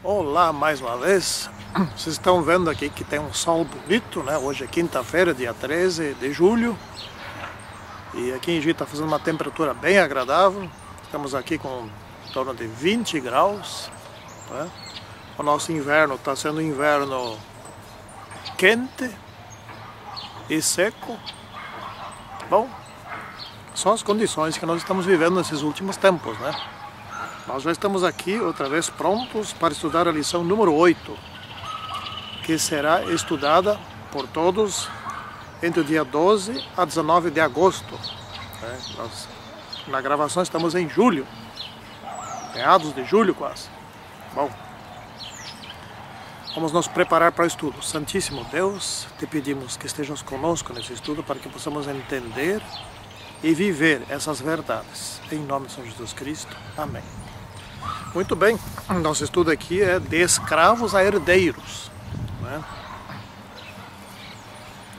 Olá mais uma vez. Vocês estão vendo aqui que tem um sol bonito, né? Hoje é quinta-feira, dia 13 de julho. E aqui em Juí está fazendo uma temperatura bem agradável. Estamos aqui com em torno de 20 graus, né? O nosso inverno está sendo um inverno quente e seco. Bom, são as condições que nós estamos vivendo nesses últimos tempos, né? Nós já estamos aqui outra vez prontos para estudar a lição número 8, que será estudada por todos entre o dia 12 a 19 de agosto. Na gravação estamos em julho, meados de julho quase. Bom, vamos nos preparar para o estudo. Santíssimo Deus, te pedimos que estejas conosco nesse estudo para que possamos entender e viver essas verdades. Em nome de São Jesus Cristo. Amém. Muito bem, nosso estudo aqui é de escravos a herdeiros, né?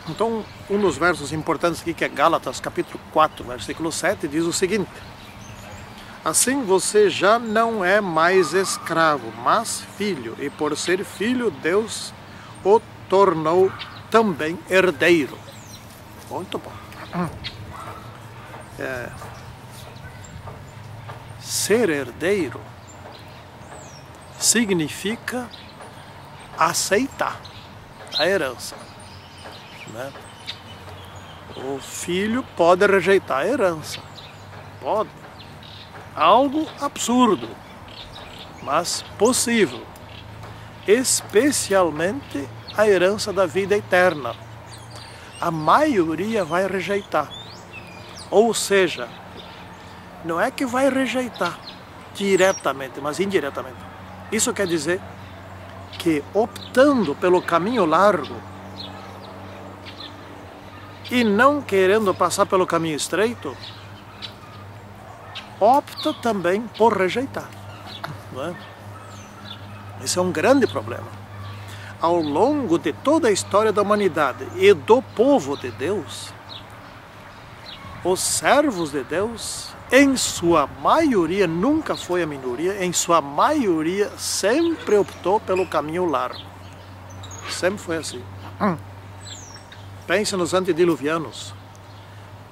Então, um dos versos importantes aqui, que é Gálatas capítulo 4, versículo 7, diz o seguinte: assim você já não é mais escravo, mas filho, e por ser filho, Deus o tornou também herdeiro. Muito bom. Ser herdeiro significa aceitar a herança, né? O filho pode rejeitar a herança, pode, algo absurdo, mas possível, especialmente a herança da vida eterna. A maioria vai rejeitar, ou seja, não é que vai rejeitar diretamente, mas indiretamente. Isso quer dizer que, optando pelo caminho largo e não querendo passar pelo caminho estreito, opta também por rejeitar, não é? Esse é um grande problema. Ao longo de toda a história da humanidade e do povo de Deus, os servos de Deus, em sua maioria, nunca foi a minoria, em sua maioria sempre optou pelo caminho largo. Sempre foi assim. Pense nos antediluvianos.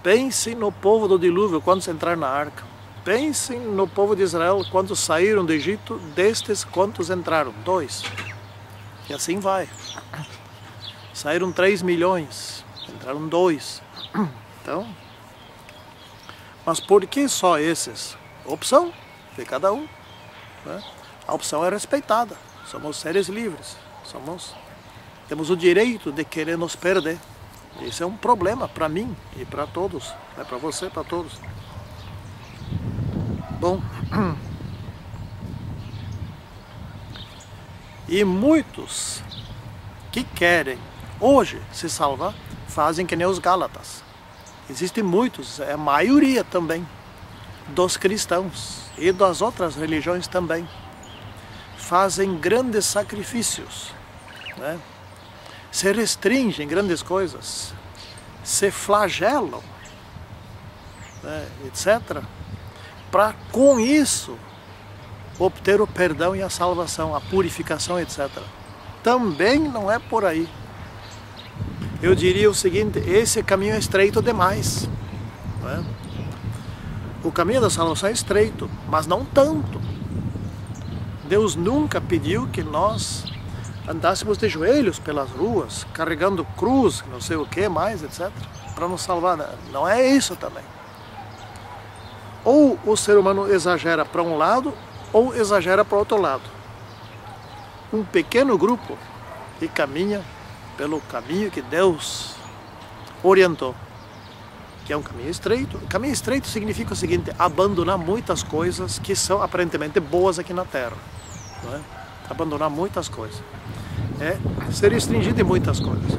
Pense no povo do dilúvio quando entrar na arca. Pense no povo de Israel quando saíram do Egito, destes quantos entraram? 2. E assim vai. Saíram 3 milhões, entraram 2. Então, mas por que só esses? Opção de cada um, né? A opção é respeitada. Somos seres livres. Temos o direito de querer nos perder. Isso é um problema para mim e para todos. É para você, para todos. Bom, e muitos que querem hoje se salvar fazem que nem os Gálatas. Existem muitos, é a maioria também, dos cristãos e das outras religiões também. Fazem grandes sacrifícios, né? Se restringem grandes coisas, se flagelam, né, etc., para com isso obter o perdão e a salvação, a purificação, etc. Também não é por aí. Eu diria o seguinte: esse caminho é estreito demais, né? O caminho da salvação é estreito, mas não tanto. Deus nunca pediu que nós andássemos de joelhos pelas ruas, carregando cruz, não sei o que mais, etc., para nos salvar. Não é isso também. Ou o ser humano exagera para um lado, ou exagera para o outro lado. Um pequeno grupo que caminha pelo caminho que Deus orientou, que é um caminho estreito. Caminho estreito significa o seguinte: abandonar muitas coisas que são aparentemente boas aqui na Terra, não é? Abandonar muitas coisas, é ser restringido em muitas coisas.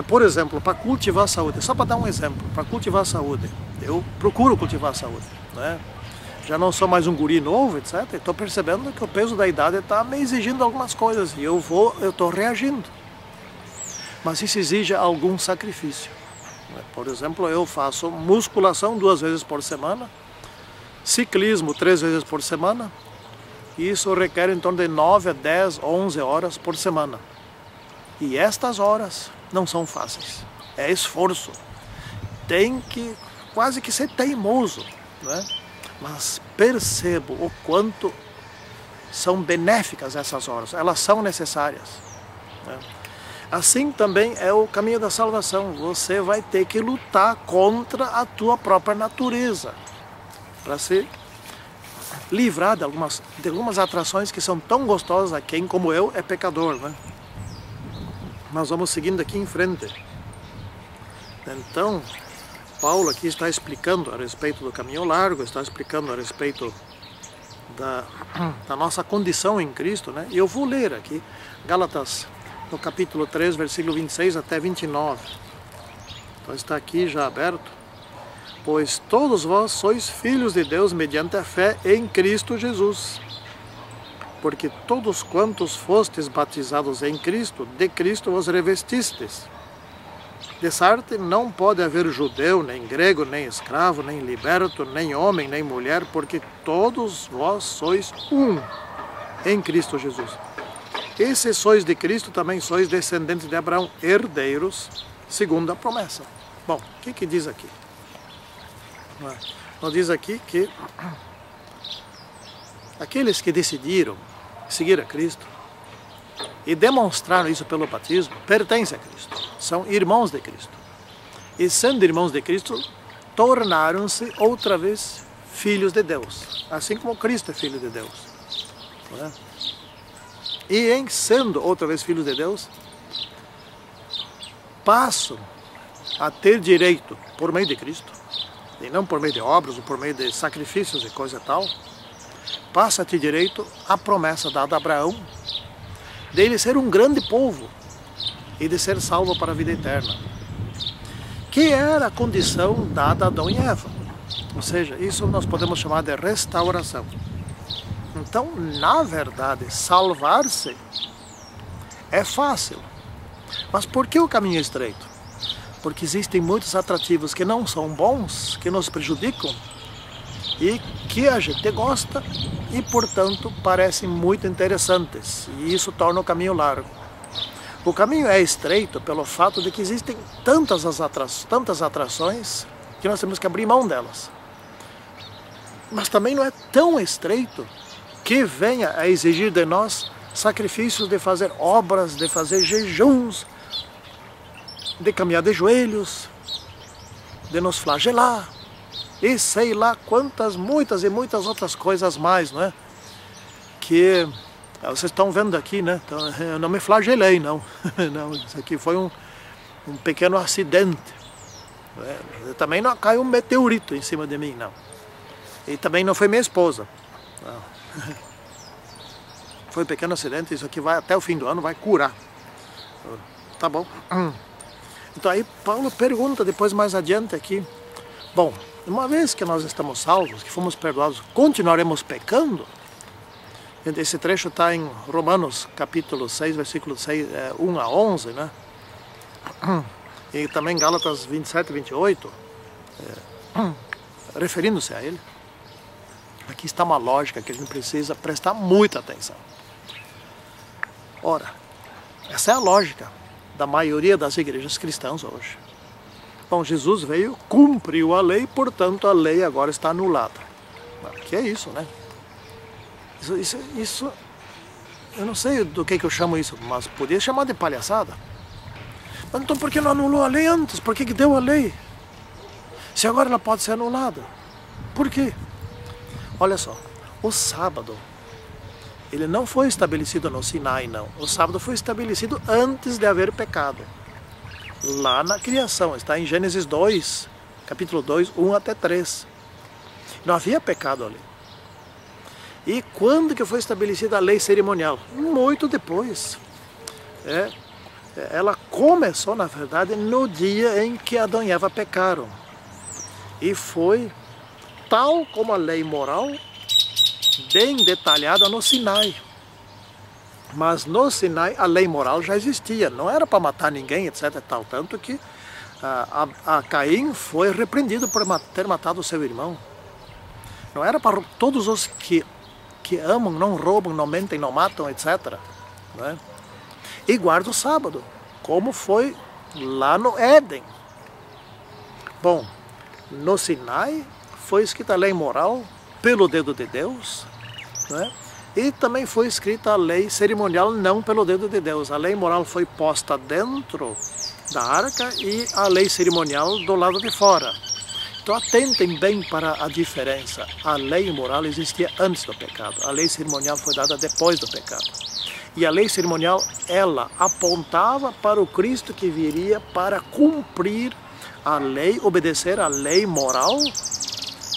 Por exemplo, para cultivar a saúde, só para dar um exemplo, para cultivar a saúde, eu procuro cultivar a saúde, né? Já não sou mais um guri novo, etc. Estou percebendo que o peso da idade está me exigindo algumas coisas e eu estou reagindo. Mas isso exige algum sacrifício. Por exemplo, eu faço musculação 2 vezes por semana, ciclismo 3 vezes por semana, E isso requer em torno de 9 a 10, 11 horas por semana. E estas horas não são fáceis. É esforço. Tem que quase que ser teimoso, né? Mas percebo o quanto são benéficas essas horas. Elas são necessárias, né? Assim também é o caminho da salvação. Você vai ter que lutar contra a tua própria natureza para se livrar de algumas atrações que são tão gostosas a quem, como eu, é pecador, né? Mas vamos seguindo aqui em frente. Então, Paulo aqui está explicando a respeito do caminho largo, está explicando a respeito da nossa condição em Cristo, né? E eu vou ler aqui Gálatas, no capítulo 3, versículo 26 até 29. Então está aqui já aberto. Pois todos vós sois filhos de Deus mediante a fé em Cristo Jesus. Porque todos quantos fostes batizados em Cristo, de Cristo vos revestistes. De certo, não pode haver judeu, nem grego, nem escravo, nem liberto, nem homem, nem mulher, porque todos vós sois um em Cristo Jesus. E se sois de Cristo, também sois descendentes de Abraão, herdeiros, segundo a promessa. Bom, o que diz aqui? Não diz aqui que aqueles que decidiram seguir a Cristo e demonstraram isso pelo batismo, pertencem a Cristo, são irmãos de Cristo. E sendo irmãos de Cristo, tornaram-se outra vez filhos de Deus, assim como Cristo é filho de Deus. Não é? E em sendo outra vez filhos de Deus, passam a ter direito por meio de Cristo, e não por meio de obras ou por meio de sacrifícios e coisa tal, passa a ter direito à promessa dada a Abraão, dele ser um grande povo e de ser salvo para a vida eterna, que era a condição dada a Adão e Eva. Ou seja, isso nós podemos chamar de restauração. Então, na verdade, salvar-se é fácil. Mas por que o caminho é estreito? Porque existem muitos atrativos que não são bons, que nos prejudicam e que a gente gosta e, portanto, parecem muito interessantes. E isso torna o caminho largo. O caminho é estreito pelo fato de que existem tantas atrações que nós temos que abrir mão delas. Mas também não é tão estreito que venha a exigir de nós sacrifícios de fazer obras, de fazer jejuns, de caminhar de joelhos, de nos flagelar, e sei lá quantas, muitas e muitas outras coisas mais, não é? Que vocês estão vendo aqui, né? Então, eu não me flagelei, não. Não, isso aqui foi um pequeno acidente. Também não caiu um meteorito em cima de mim, não. E também não foi minha esposa. Não. Foi um pequeno acidente, isso aqui vai até o fim do ano, vai curar. Tá bom? Então aí Paulo pergunta depois mais adiante aqui, bom, uma vez que nós estamos salvos, que fomos perdoados, continuaremos pecando? Esse trecho está em Romanos capítulo 6, versículo 1 a 11, né? E também Gálatas 27 e 28, referindo-se a ele. Aqui está uma lógica que a gente precisa prestar muita atenção. Ora, essa é a lógica da maioria das igrejas cristãs hoje. Bom, Jesus veio, cumpriu a lei, portanto a lei agora está anulada. Que é isso, né? Isso, eu não sei do que eu chamo isso, mas podia chamar de palhaçada. Mas então por que não anulou a lei antes? Por que deu a lei? Se agora ela pode ser anulada. Por quê? Olha só, o sábado, ele não foi estabelecido no Sinai, não. O sábado foi estabelecido antes de haver pecado. Lá na criação, está em Gênesis 2, capítulo 2, 1 até 3. Não havia pecado ali. E quando que foi estabelecida a lei cerimonial? Muito depois. Ela começou, na verdade, no dia em que Adão e Eva pecaram. E foi tal como a lei moral, bem detalhada no Sinai. Mas no Sinai a lei moral já existia, não era para matar ninguém, etc. Tal, tanto que a Caim foi repreendido por ter matado o seu irmão. Não era para todos os que que amam, não roubam, não mentem, não matam, etc. Né? E guarda o sábado, como foi lá no Éden. Bom, no Sinai foi escrita a lei moral pelo dedo de Deus, né? E também foi escrita a lei cerimonial não pelo dedo de Deus. A lei moral foi posta dentro da arca e a lei cerimonial do lado de fora. Então atentem bem para a diferença. A lei moral existia antes do pecado. A lei cerimonial foi dada depois do pecado. E a lei cerimonial, ela apontava para o Cristo que viria para cumprir a lei, obedecer a lei moral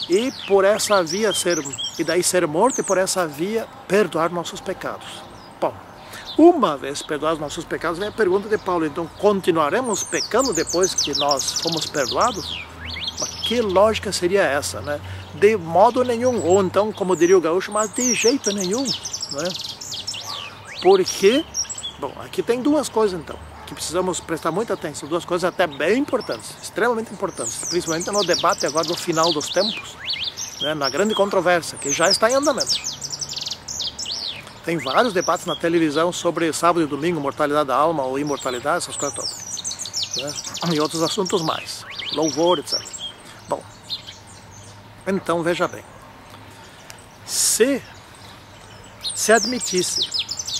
e por essa via ser morto e por essa via perdoar nossos pecados. Bom, uma vez perdoados nossos pecados, vem a pergunta de Paulo, então continuaremos pecando depois que nós fomos perdoados? Mas que lógica seria essa, né? De modo nenhum, ou então, como diria o gaúcho, mas de jeito nenhum, né? Porque, bom, aqui tem duas coisas então, que precisamos prestar muita atenção, duas coisas até bem importantes, extremamente importantes, principalmente no debate agora do final dos tempos, né, na grande controvérsia, que já está em andamento. Tem vários debates na televisão sobre sábado e domingo, mortalidade da alma ou imortalidade, essas coisas todas, né, e outros assuntos mais, louvor, etc. Bom, então veja bem, se admitisse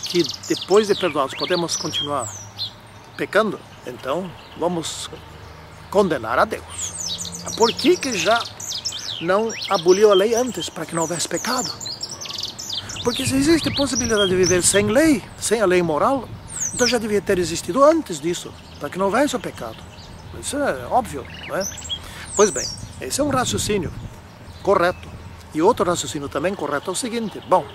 que depois de perdoados podemos continuar pecando, então vamos condenar a Deus. Por que já não aboliu a lei antes, para que não houvesse pecado? Porque se existe possibilidade de viver sem lei, sem a lei moral, então já devia ter existido antes disso, para que não houvesse o pecado. Isso é óbvio, não é? Pois bem, esse é um raciocínio correto. E outro raciocínio também correto é o seguinte, bom,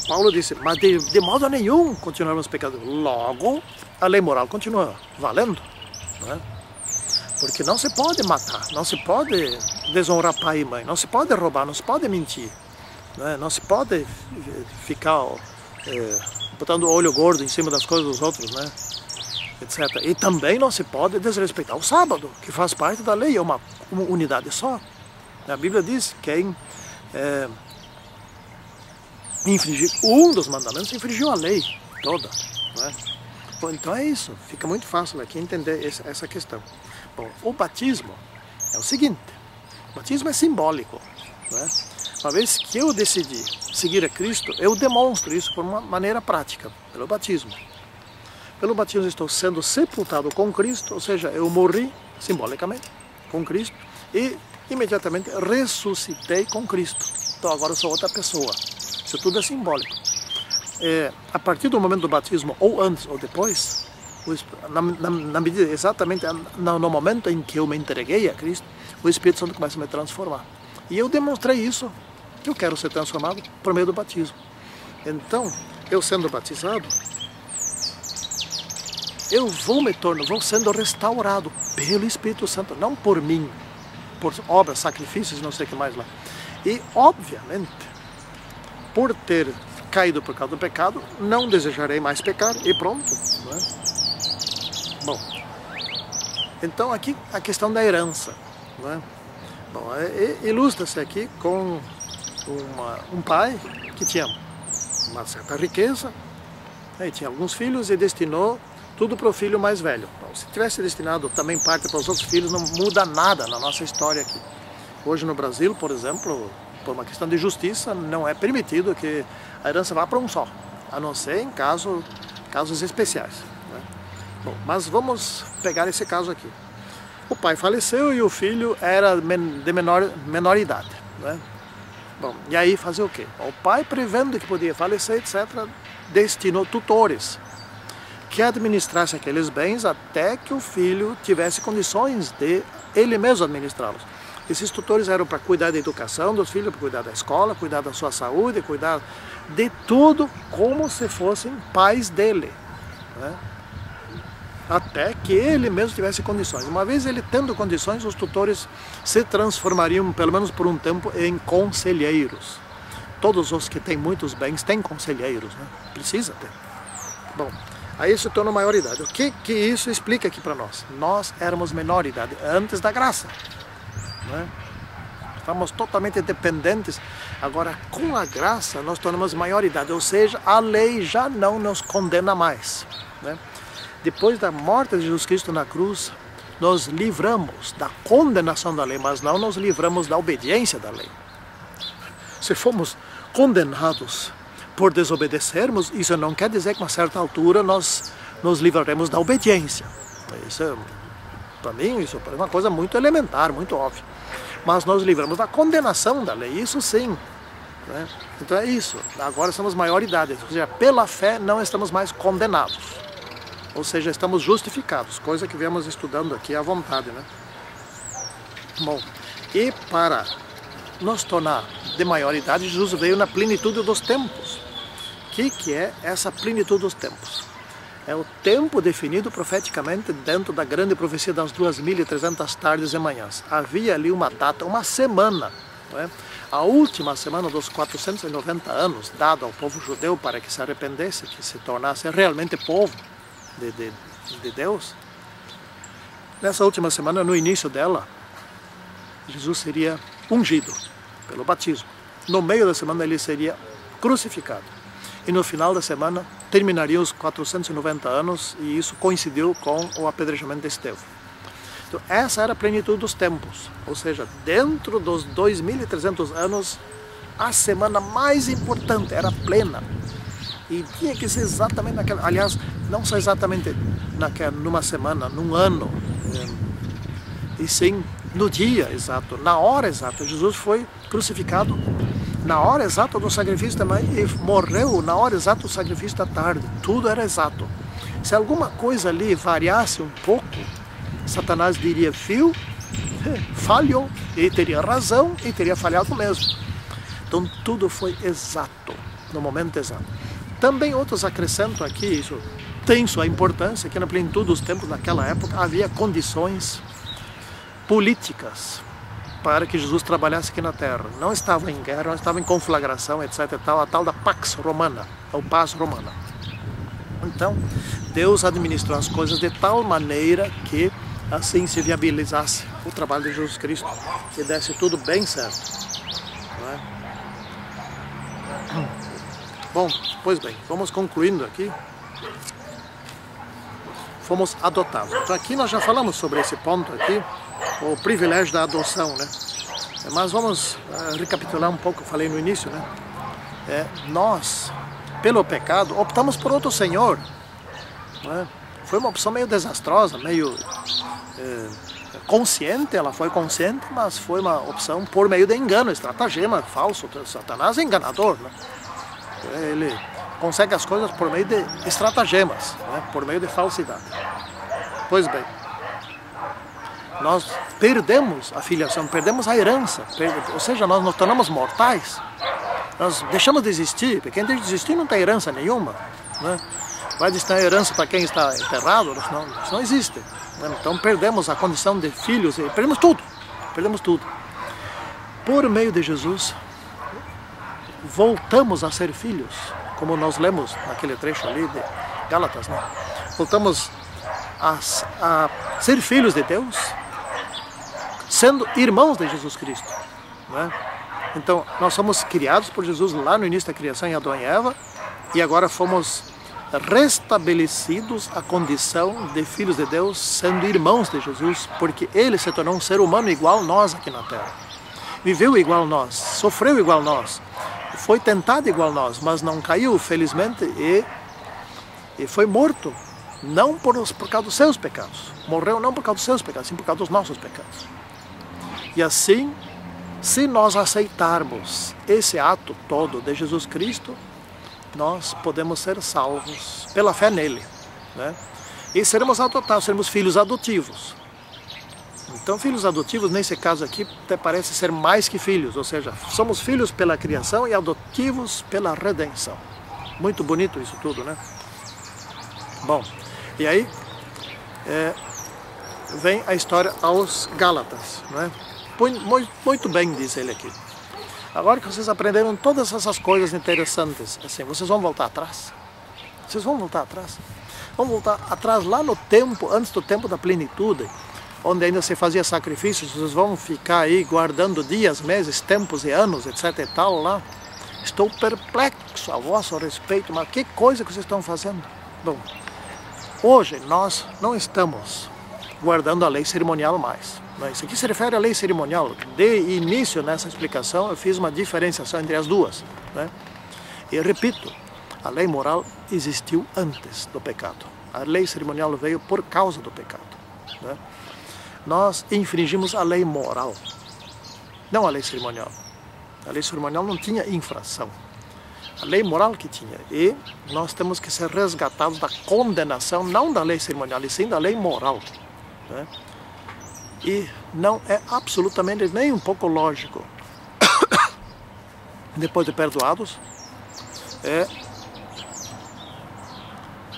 Paulo disse, mas de modo nenhum continuarmos pecando. Logo, a lei moral continua valendo, né? Porque não se pode matar, não se pode desonrar pai e mãe, não se pode roubar, não se pode mentir, né? Não se pode ficar botando o olho gordo em cima das coisas dos outros, né? Etc. E também não se pode desrespeitar o sábado, que faz parte da lei, é uma unidade só. A Bíblia diz que quem infringir um dos mandamentos, infringiu a lei toda, né? Bom, então é isso, fica muito fácil aqui entender essa questão. Bom, o batismo é o seguinte, o batismo é simbólico, né? Uma vez que eu decidi seguir a Cristo, eu demonstro isso por uma maneira prática, pelo batismo. Pelo batismo eu estou sendo sepultado com Cristo, ou seja, eu morri simbolicamente com Cristo e imediatamente ressuscitei com Cristo. Então agora eu sou outra pessoa. Isso tudo é simbólico. A partir do momento do batismo, ou antes ou depois, na medida exatamente no momento em que eu me entreguei a Cristo, o Espírito Santo começa a me transformar. E eu demonstrei isso, que eu quero ser transformado por meio do batismo. Então, eu sendo batizado, eu vou sendo restaurado pelo Espírito Santo, não por mim, por obras, sacrifícios, não sei o que mais lá. E, obviamente, por ter caído por causa do pecado, não desejarei mais pecar e pronto, não é? Bom, então aqui a questão da herança, não é? Bom, ilustra-se aqui com um pai que tinha uma certa riqueza, né, e tinha alguns filhos e destinou tudo para o filho mais velho. Bom, se tivesse destinado também parte para os outros filhos, não muda nada na nossa história aqui. Hoje no Brasil, por exemplo, por uma questão de justiça, não é permitido que a herança vá para um só, a não ser em casos especiais, né? Bom, mas vamos pegar esse caso aqui. O pai faleceu e o filho era de menor idade, né? Bom, e aí fazer o quê? O pai, prevendo que podia falecer, etc., destinou tutores que administrasse aqueles bens até que o filho tivesse condições de ele mesmo administrá-los. Esses tutores eram para cuidar da educação dos filhos, para cuidar da escola, cuidar da sua saúde, cuidar de tudo como se fossem pais dele, né? Até que ele mesmo tivesse condições. Uma vez ele tendo condições, os tutores se transformariam, pelo menos por um tempo, em conselheiros. Todos os que têm muitos bens têm conselheiros, né? Precisa ter. Bom, aí se torna maior idade. O que isso explica aqui para nós? Nós éramos menor idade antes da graça, né? Estamos totalmente dependentes Agora, com a graça, nós tornamos maioridade, ou seja, a lei já não nos condena mais, né? Depois da morte de Jesus Cristo na cruz, nos livramos da condenação da lei, mas não nos livramos da obediência da lei. Se fomos condenados por desobedecermos, isso não quer dizer que a uma certa altura nós nos livraremos da obediência. Isso, para mim, isso é uma coisa muito elementar, muito óbvia. Mas nós livramos da condenação da lei, isso sim, né? Então é isso, agora somos maioridade, ou seja, pela fé não estamos mais condenados, ou seja, estamos justificados, coisa que viemos estudando aqui à vontade, né? Bom, e para nos tornar de maioridade, Jesus veio na plenitude dos tempos. O que é essa plenitude dos tempos? É o tempo definido profeticamente dentro da grande profecia das 2.300 tardes e manhãs. Havia ali uma data, uma semana, não é? A última semana dos 490 anos, dado ao povo judeu para que se arrependesse, que se tornasse realmente povo de Deus. Nessa última semana, no início dela, Jesus seria ungido pelo batismo. No meio da semana ele seria crucificado. E no final da semana terminariam os 490 anos e isso coincidiu com o apedrejamento de Estevão. Então essa era a plenitude dos tempos, ou seja, dentro dos 2.300 anos, a semana mais importante era plena. E tinha que ser exatamente naquela, aliás, não só exatamente numa semana, num ano, e sim no dia exato, na hora exata. Jesus foi crucificado na hora exata do sacrifício também e morreu na hora exata do sacrifício da tarde. Tudo era exato. Se alguma coisa ali variasse um pouco, Satanás diria, viu, falhou, e teria razão e teria falhado mesmo. Então tudo foi exato, no momento exato. Também outros acrescentam aqui, isso tem sua importância, que na plenitude dos tempos naquela época havia condições políticas para que Jesus trabalhasse aqui na terra. Não estava em guerra, não estava em conflagração, etc. A tal da Pax Romana, ou Paz Romana. Então, Deus administrou as coisas de tal maneira que assim se viabilizasse o trabalho de Jesus Cristo, que desse tudo bem certo. Não é? Bom, pois bem, vamos concluindo aqui. Fomos adotados. Então aqui nós já falamos sobre esse ponto aqui, o privilégio da adoção, né? Mas vamos recapitular um pouco, eu falei no início, né? Nós, pelo pecado, optamos por outro Senhor, né? Foi uma opção meio desastrosa, meio consciente, ela foi consciente, mas foi uma opção por meio de engano, estratagema falso. Satanás é enganador, né? Ele consegue as coisas por meio de estratagemas, né? Por meio de falsidade. Pois bem, nós perdemos a filiação, perdemos a herança, ou seja, nós nos tornamos mortais, nós deixamos de existir, porque quem deixa de existir não tem herança nenhuma, né? Vai destinar herança para quem está enterrado, isso não existe, né? Então perdemos a condição de filhos, e perdemos tudo. Por meio de Jesus, voltamos a ser filhos, como nós lemos naquele trecho ali de Gálatas, né? Voltamos a ser filhos de Deus, sendo irmãos de Jesus Cristo, né? Então, nós somos criados por Jesus lá no início da criação em Adão e Eva, e agora fomos restabelecidos a condição de filhos de Deus, sendo irmãos de Jesus, porque Ele se tornou um ser humano igual a nós aqui na Terra. Viveu igual a nós, sofreu igual a nós, foi tentado igual a nós, mas não caiu, felizmente, e foi morto, não por causa dos seus pecados. Morreu não por causa dos seus pecados, sim por causa dos nossos pecados. E assim, se nós aceitarmos esse ato todo de Jesus Cristo, nós podemos ser salvos pela fé nele, né? E seremos adotados, seremos filhos adotivos. Então, filhos adotivos, nesse caso aqui, até parece ser mais que filhos, ou seja, somos filhos pela criação e adotivos pela redenção. Muito bonito isso tudo, né? Bom, e aí vem a história aos Gálatas, né? Muito bem, diz ele aqui. Agora que vocês aprenderam todas essas coisas interessantes, assim, vocês vão voltar atrás? Vocês vão voltar atrás? Vão voltar atrás lá no tempo, antes do tempo da plenitude, onde ainda se fazia sacrifícios, vocês vão ficar aí guardando dias, meses, tempos e anos, etc e tal lá. Estou perplexo a vosso respeito, mas que coisa que vocês estão fazendo? Bom, hoje nós não estamos guardando a lei cerimonial mais. Isso aqui se refere à lei cerimonial. De início nessa explicação eu fiz uma diferenciação entre as duas, né? E repito, a lei moral existiu antes do pecado. A lei cerimonial veio por causa do pecado, né? Nós infringimos a lei moral, não a lei cerimonial. A lei cerimonial não tinha infração. A lei moral que tinha. E nós temos que ser resgatados da condenação, não da lei cerimonial, e sim da lei moral, né? E não é absolutamente nem um pouco lógico, depois de perdoados,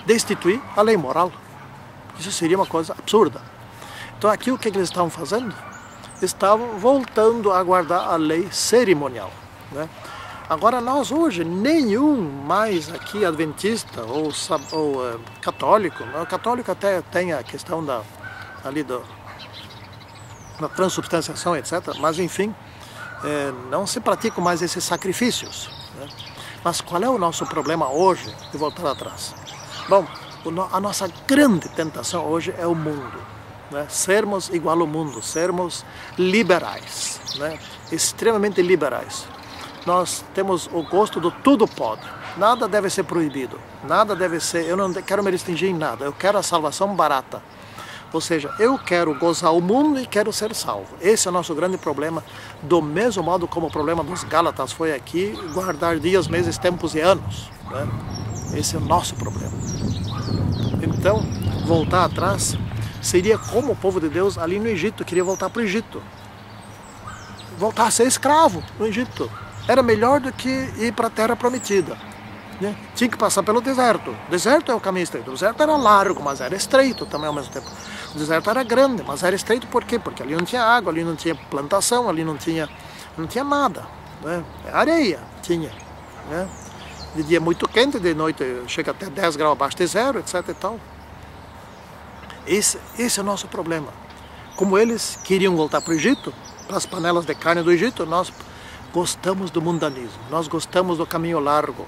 destituir a lei moral. Isso seria uma coisa absurda. Então aqui o que eles estavam fazendo? Estavam voltando a guardar a lei cerimonial, né? Agora nós hoje, nenhum mais aqui adventista ou católico, o católico até tem a questão da transubstanciação, etc. Mas enfim, não se praticam mais esses sacrifícios, né? Mas qual é o nosso problema hoje de voltar atrás? Bom, a nossa grande tentação hoje é o mundo, né? Sermos igual ao mundo, sermos liberais, né? Extremamente liberais. Nós temos o gosto do tudo pode, nada deve ser proibido, nada deve ser, eu não quero me restringir em nada, eu quero a salvação barata. Ou seja, eu quero gozar o mundo e quero ser salvo. Esse é o nosso grande problema, do mesmo modo como o problema dos Gálatas foi aqui, guardar dias, meses, tempos e anos, né? Esse é o nosso problema. Então, voltar atrás seria como o povo de Deus ali no Egito, queria voltar para o Egito. Voltar a ser escravo no Egito. Era melhor do que ir para a terra prometida, né? Tinha que passar pelo deserto. O deserto é o caminho estreito. O deserto era largo, mas era estreito também ao mesmo tempo. O deserto era grande, mas era estreito por quê? Porque ali não tinha água, ali não tinha plantação, ali não tinha nada, né? Areia tinha, né? De dia muito quente, de noite chega até 10 graus abaixo de zero, etc e tal. Esse é o nosso problema. Como eles queriam voltar para o Egito, para as panelas de carne do Egito, nós gostamos do mundanismo, nós gostamos do caminho largo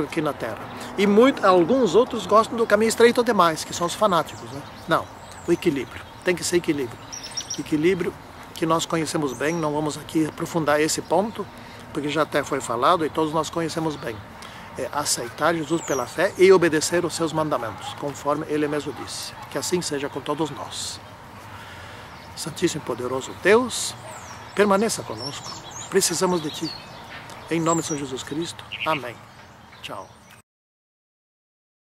aqui na Terra. E alguns outros gostam do caminho estreito demais, que são os fanáticos, né? Não, o equilíbrio, tem que ser equilíbrio. Equilíbrio que nós conhecemos bem, não vamos aqui aprofundar esse ponto, porque já até foi falado e todos nós conhecemos bem. É aceitar Jesus pela fé e obedecer os seus mandamentos, conforme Ele mesmo disse. Que assim seja com todos nós. Santíssimo e poderoso Deus, permaneça conosco. Precisamos de Ti. Em nome de São Jesus Cristo. Amém. Tchau.